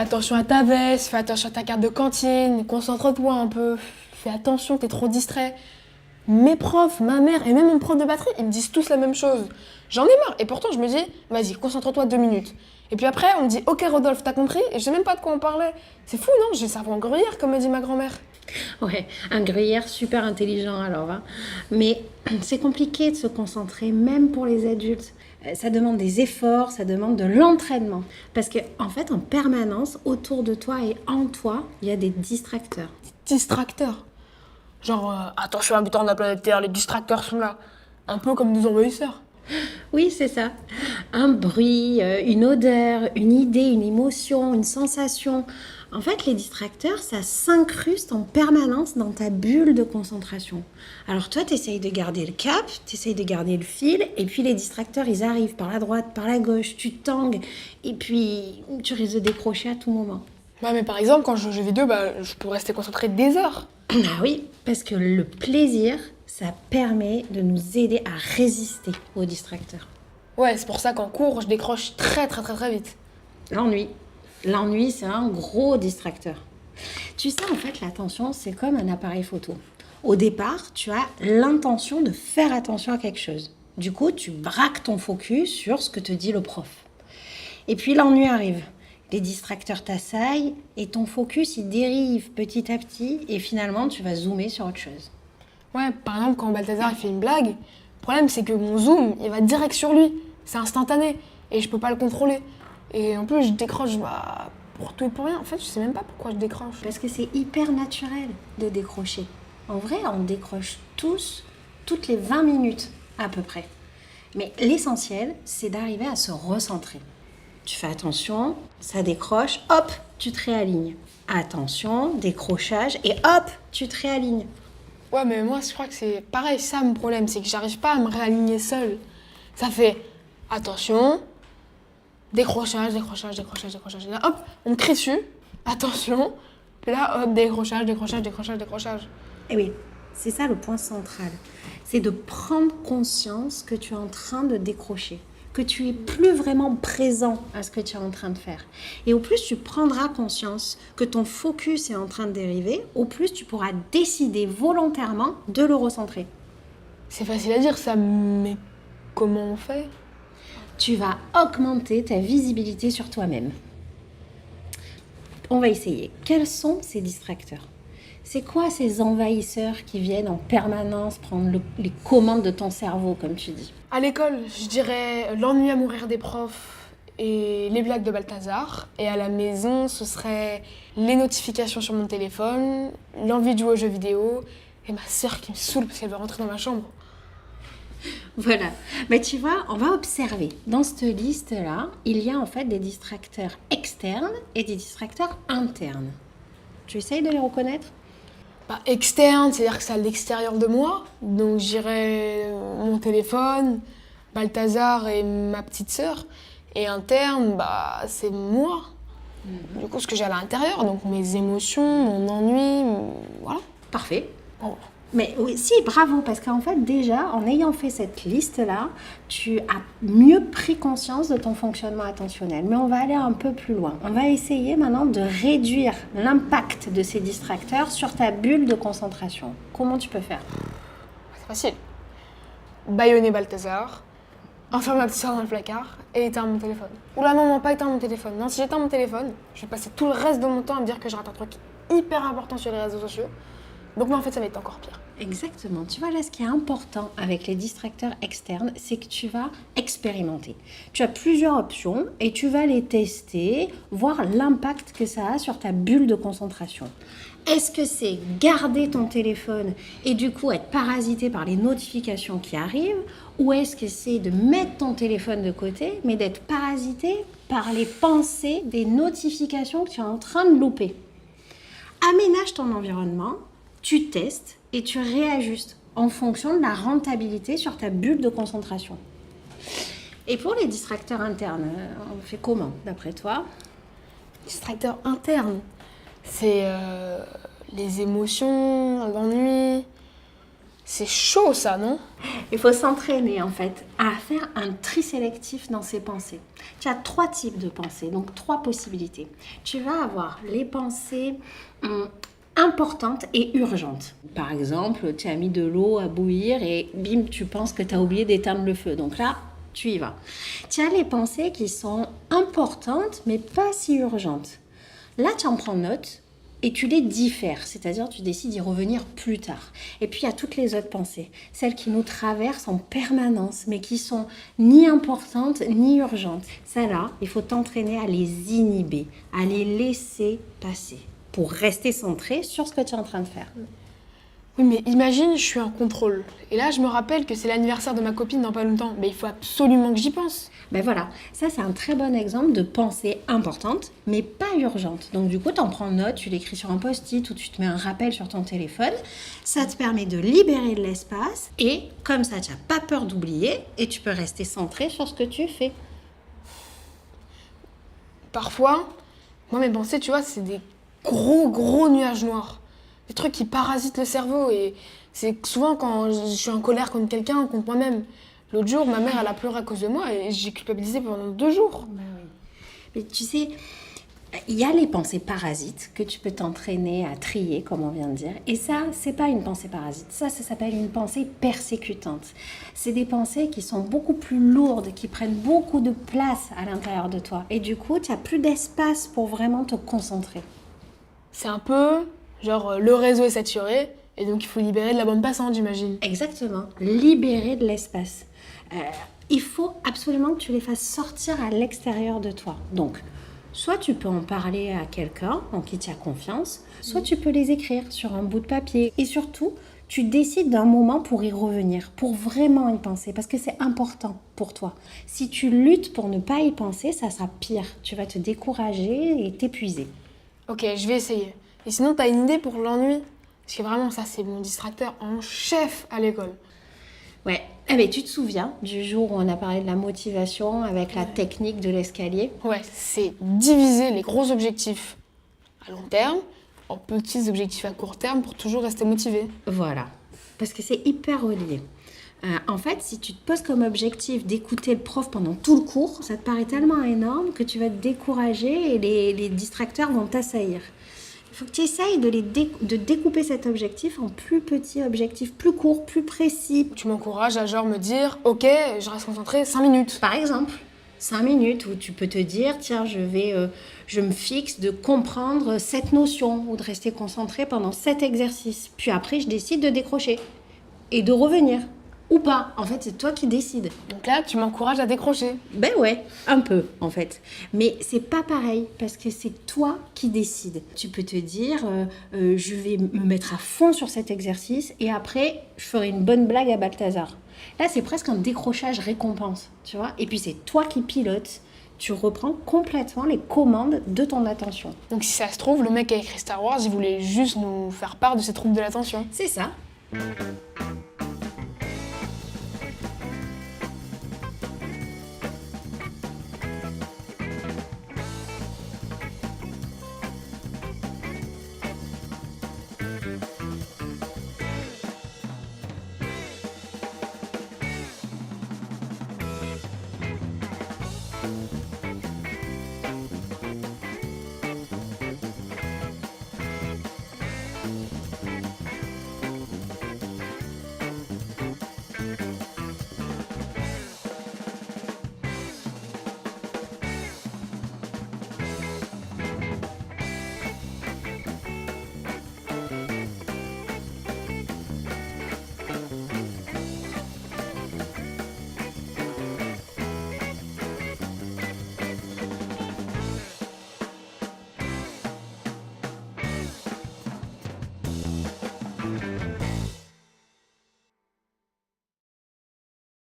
attention à ta veste, fais attention à ta carte de cantine, concentre-toi un peu, fais attention, t'es trop distrait. Mes profs, ma mère et même mon prof de batterie, ils me disent tous la même chose. J'en ai marre. Et pourtant, je me dis, vas-y, concentre-toi 2 minutes. Et puis après, on me dit, ok Rodolphe, t'as compris? Et je sais même pas de quoi on parlait. C'est fou, non? J'ai le cerveau en gruyère, comme me dit ma grand-mère. Ouais, un gruyère super intelligent alors. Hein. Mais c'est compliqué de se concentrer, même pour les adultes. Ça demande des efforts, ça demande de l'entraînement. Parce que en fait, en permanence, autour de toi et en toi, il y a des distracteurs. Distracteurs. Genre, attention, habitants de la planète Terre, les distracteurs sont là. Un peu comme nos envahisseurs. Oui, c'est ça. Un bruit, une odeur, une idée, une émotion, une sensation. En fait, les distracteurs, ça s'incruste en permanence dans ta bulle de concentration. Alors toi, tu essayes de garder le cap, tu essayes de garder le fil, et puis les distracteurs, ils arrivent par la droite, par la gauche, tu tangues, et puis tu risques de décrocher à tout moment. Ouais, mais par exemple, quand je joue aux jeux vidéo, je peux rester concentrée des heures. Ah oui, parce que le plaisir, ça permet de nous aider à résister aux distracteurs. Ouais, c'est pour ça qu'en cours, je décroche très très très très vite. L'ennui. L'ennui, c'est un gros distracteur. Tu sais, en fait, l'attention, c'est comme un appareil photo. Au départ, tu as l'intention de faire attention à quelque chose. Du coup, tu braques ton focus sur ce que te dit le prof. Et puis l'ennui arrive. Les distracteurs t'assaillent et ton focus, il dérive petit à petit et finalement, tu vas zoomer sur autre chose. Ouais, par exemple, quand Balthazar il fait une blague, le problème c'est que mon zoom, il va direct sur lui. C'est instantané et je peux pas le contrôler. Et en plus, je décroche pour tout et pour rien. En fait, je sais même pas pourquoi je décroche. Parce que c'est hyper naturel de décrocher. En vrai, on décroche tous, toutes les 20 minutes à peu près. Mais l'essentiel, c'est d'arriver à se recentrer. Tu fais attention, ça décroche, hop, tu te réalignes. Attention, décrochage, et hop, tu te réalignes. Ouais, mais moi, je crois que c'est pareil, ça mon problème, c'est que j'arrive pas à me réaligner seule. Ça fait attention, décrochage, décrochage, décrochage, décrochage. Et là, hop, on me crie dessus, attention. Puis là, hop, décrochage, décrochage, décrochage, décrochage. Et oui, c'est ça le point central. C'est de prendre conscience que tu es en train de décrocher, que tu es plus vraiment présent à ce que tu es en train de faire. Et au plus tu prendras conscience que ton focus est en train de dériver, au plus tu pourras décider volontairement de le recentrer. C'est facile à dire ça, mais comment on fait? Tu vas augmenter ta visibilité sur toi-même. On va essayer. Quels sont ces distracteurs ? C'est quoi ces envahisseurs qui viennent en permanence prendre les commandes de ton cerveau, comme tu dis ? À l'école, je dirais l'ennui à mourir des profs et les blagues de Balthazar. Et à la maison, ce serait les notifications sur mon téléphone, l'envie de jouer aux jeux vidéo et ma sœur qui me saoule parce qu'elle veut rentrer dans ma chambre. Voilà. Mais tu vois, on va observer. Dans cette liste-là, il y a en fait des distracteurs externes et des distracteurs internes. Tu essayes de les reconnaître ? Externe, c'est-à-dire que c'est à l'extérieur de moi. Donc j'irais mon téléphone, Balthazar et ma petite sœur. Et interne, c'est moi. Du coup, ce que j'ai à l'intérieur, donc mes émotions, mon ennui, voilà. Parfait. Bon. Mais oui, si, bravo, parce qu'en fait, déjà, en ayant fait cette liste-là, tu as mieux pris conscience de ton fonctionnement attentionnel. Mais on va aller un peu plus loin. On va essayer maintenant de réduire l'impact de ces distracteurs sur ta bulle de concentration. Comment tu peux faire ? C'est facile. Bâillonner Balthazar, enfermer ma petite sœur dans le placard et éteindre mon téléphone. Oula non, pas éteindre mon téléphone. Non, si j'éteins mon téléphone, je vais passer tout le reste de mon temps à me dire que j'ai raté un truc hyper important sur les réseaux sociaux. Donc moi, en fait, ça va être encore pire. Exactement. Tu vois, là, ce qui est important avec les distracteurs externes, c'est que tu vas expérimenter. Tu as plusieurs options et tu vas les tester, voir l'impact que ça a sur ta bulle de concentration. Est-ce que c'est garder ton téléphone et du coup être parasité par les notifications qui arrivent, ou est-ce que c'est de mettre ton téléphone de côté, mais d'être parasité par les pensées des notifications que tu es en train de louper ? Aménage ton environnement, tu testes et tu réajustes en fonction de la rentabilité sur ta bulle de concentration. Et pour les distracteurs internes, on fait comment d'après toi ? Distracteur interne, c'est les émotions, l'ennui, C'est chaud ça, non? Il faut s'entraîner en fait à faire un tri sélectif dans ses pensées. Tu as 3 types de pensées, donc 3 possibilités. Tu vas avoir les pensées importantes et urgentes. Par exemple, tu as mis de l'eau à bouillir et bim, tu penses que tu as oublié d'éteindre le feu. Donc là, tu y vas. Tu as les pensées qui sont importantes mais pas si urgentes. Là, tu en prends note. Et tu les diffères, c'est-à-dire tu décides d'y revenir plus tard. Et puis il y a toutes les autres pensées, celles qui nous traversent en permanence, mais qui sont ni importantes ni urgentes. Celles-là, il faut t'entraîner à les inhiber, à les laisser passer, pour rester centré sur ce que tu es en train de faire. Oui, mais imagine, je suis en contrôle. Et là, je me rappelle que c'est l'anniversaire de ma copine dans pas longtemps. Mais il faut absolument que j'y pense. Ben voilà, ça c'est un très bon exemple de pensée importante, mais pas urgente. Donc du coup, tu en prends note, tu l'écris sur un post-it ou tu te mets un rappel sur ton téléphone. Ça te permet de libérer de l'espace et comme ça, tu n'as pas peur d'oublier et tu peux rester centré sur ce que tu fais. Parfois, moi, mes pensées, tu vois, c'est des gros nuages noirs. Des trucs qui parasitent le cerveau. Et c'est souvent quand je suis en colère contre quelqu'un ou contre moi-même. L'autre jour, ma mère, elle a pleuré à cause de moi et j'ai culpabilisé pendant 2 jours. Ben oui. Mais tu sais, il y a les pensées parasites que tu peux t'entraîner à trier, comme on vient de dire. Et ça, c'est pas une pensée parasite. Ça s'appelle une pensée persécutante. C'est des pensées qui sont beaucoup plus lourdes, qui prennent beaucoup de place à l'intérieur de toi. Et du coup, tu n'as plus d'espace pour vraiment te concentrer. C'est un peu, genre, le réseau est saturé et donc il faut libérer de la bande passante, j'imagine. Exactement. Libérer de l'espace. Il faut absolument que tu les fasses sortir à l'extérieur de toi. Donc, soit tu peux en parler à quelqu'un en qui tu as confiance, soit tu peux les écrire sur un bout de papier. Et surtout, tu décides d'un moment pour y revenir, pour vraiment y penser, parce que c'est important pour toi. Si tu luttes pour ne pas y penser, ça sera pire. Tu vas te décourager et t'épuiser. Ok, je vais essayer. Et sinon, t'as une idée pour l'ennui? Parce que vraiment, ça, c'est mon distracteur en chef à l'école. Ouais, eh bien, tu te souviens du jour où on a parlé de la motivation avec la technique de l'escalier? Ouais, c'est diviser les gros objectifs à long terme en petits objectifs à court terme pour toujours rester motivé. Voilà, parce que c'est hyper relié. En fait, si tu te poses comme objectif d'écouter le prof pendant tout le cours, ça te paraît tellement énorme que tu vas te décourager et les distracteurs vont t'assaillir. Il faut que tu essayes de découper cet objectif en plus petits objectifs, plus courts, plus précis. Tu m'encourages à genre me dire, ok, je reste concentré 5 minutes. Par exemple, 5 minutes où tu peux te dire, tiens, je me fixe de comprendre cette notion ou de rester concentré pendant cet exercice. Puis après, je décide de décrocher et de revenir. Ou pas. En fait, c'est toi qui décides. Donc là, tu m'encourages à décrocher. Ben ouais, un peu en fait. Mais c'est pas pareil parce que c'est toi qui décides. Tu peux te dire, je vais me mettre à fond sur cet exercice et après, je ferai une bonne blague à Balthazar. Là, c'est presque un décrochage récompense, tu vois. Et puis, c'est toi qui pilotes. Tu reprends complètement les commandes de ton attention. Donc si ça se trouve, le mec qui a écrit Star Wars, il voulait juste nous faire part de ses troubles de l'attention. C'est ça.